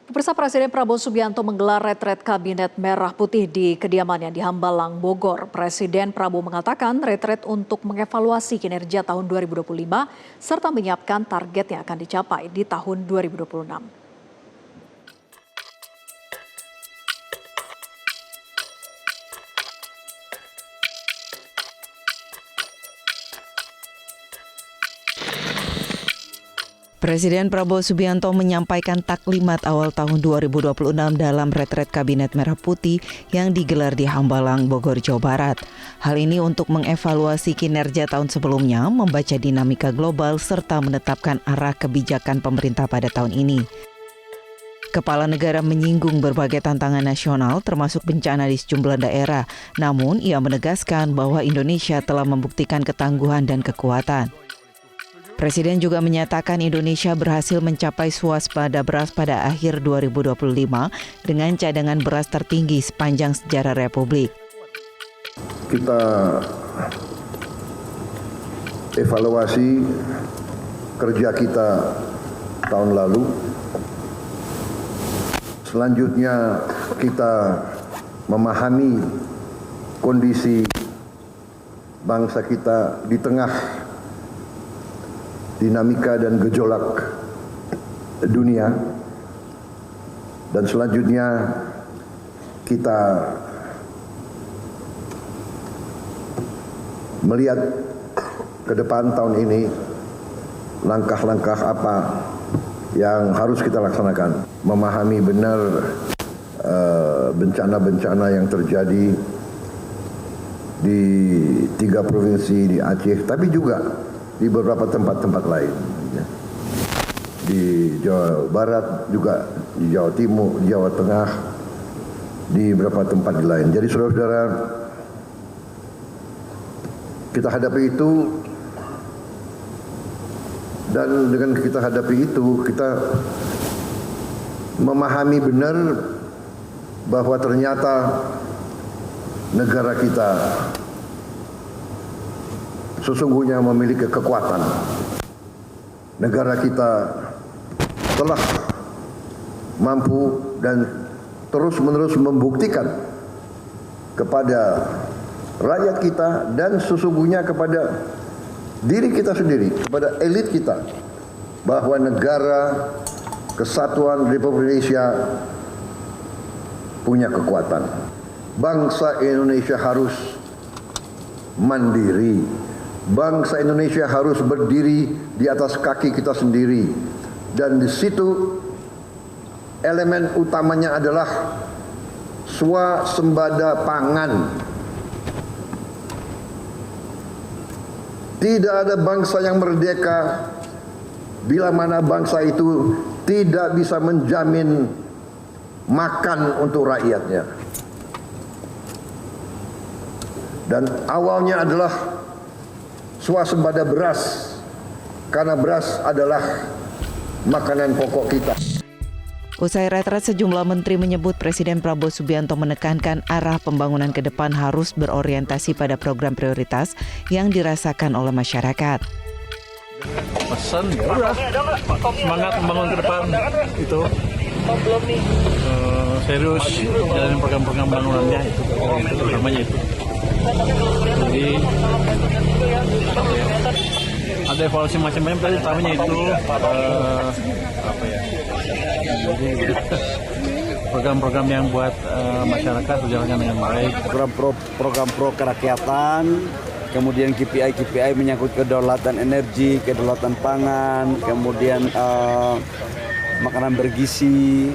Pemirsa, Presiden Prabowo Subianto menggelar retret Kabinet Merah Putih di kediamannya di Hambalang, Bogor. Presiden Prabowo mengatakan retret untuk mengevaluasi kinerja tahun 2025 serta menyiapkan target yang akan dicapai di tahun 2026. Presiden Prabowo Subianto menyampaikan taklimat awal tahun 2026 dalam retret Kabinet Merah Putih yang digelar di Hambalang, Bogor, Jawa Barat. Hal ini untuk mengevaluasi kinerja tahun sebelumnya, membaca dinamika global, serta menetapkan arah kebijakan pemerintah pada tahun ini. Kepala negara menyinggung berbagai tantangan nasional termasuk bencana di sejumlah daerah. Namun, ia menegaskan bahwa Indonesia telah membuktikan ketangguhan dan kekuatan. Presiden juga menyatakan Indonesia berhasil mencapai swasembada beras pada akhir 2025 dengan cadangan beras tertinggi sepanjang sejarah Republik. Kita evaluasi kerja kita tahun lalu. Selanjutnya kita memahami kondisi bangsa kita di tengah dinamika dan gejolak dunia, dan selanjutnya kita melihat ke depan tahun ini langkah-langkah apa yang harus kita laksanakan, memahami benar bencana-bencana yang terjadi di 3 provinsi di Aceh, tapi juga di beberapa tempat-tempat lain, di Jawa Barat, juga di Jawa Timur, di Jawa Tengah, di beberapa tempat lain. Jadi saudara-saudara, kita hadapi itu, dan dengan kita hadapi itu, kita memahami benar bahwa ternyata negara kita sesungguhnya memiliki kekuatan. Negara kita telah mampu dan terus-menerus membuktikan kepada rakyat kita dan sesungguhnya kepada diri kita sendiri, kepada elit kita, bahwa negara kesatuan Republik Indonesia punya kekuatan. Bangsa Indonesia harus mandiri. Bangsa Indonesia harus berdiri di atas kaki kita sendiri, dan di situ elemen utamanya adalah swasembada pangan. Tidak ada bangsa yang merdeka bila mana bangsa itu tidak bisa menjamin makan untuk rakyatnya. Dan awalnya adalah swasembada beras, karena beras adalah makanan pokok kita. Usai retret, sejumlah menteri menyebut Presiden Prabowo Subianto menekankan arah pembangunan ke depan harus berorientasi pada program prioritas yang dirasakan oleh masyarakat. Pesan ya udah, semangat membangun ke depan itu. Serius jalanin program-program bangunannya itu namanya itu. Jadi ada evaluasi macam-macam, tadi utamanya itu jadi program-program yang buat masyarakat berjalan dengan baik. Program pro kerakyatan, kemudian KPI menyangkut kedaulatan energi, kedaulatan pangan, kemudian makanan bergizi,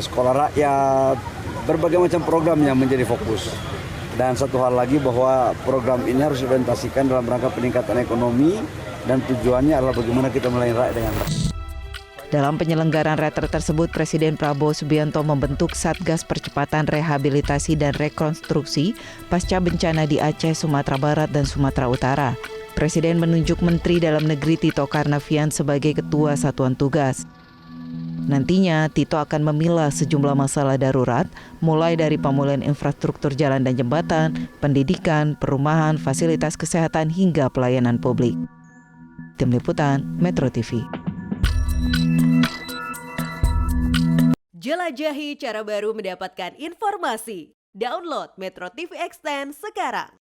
sekolah rakyat, berbagai macam program yang menjadi fokus. Dan satu hal lagi, bahwa program ini harus diorientasikan dalam rangka peningkatan ekonomi, dan tujuannya adalah bagaimana kita melayani rakyat dengan baik. Dalam penyelenggaraan retret tersebut, Presiden Prabowo Subianto membentuk Satgas Percepatan Rehabilitasi dan Rekonstruksi pasca bencana di Aceh, Sumatera Barat, dan Sumatera Utara. Presiden menunjuk Menteri Dalam Negeri Tito Karnavian sebagai Ketua Satuan Tugas. Nantinya, Tito akan memilah sejumlah masalah darurat, mulai dari pemulihan infrastruktur jalan dan jembatan, pendidikan, perumahan, fasilitas kesehatan, hingga pelayanan publik. Tim Liputan, Metro TV. Jelajahi cara baru mendapatkan informasi. Download Metro TV Extend sekarang.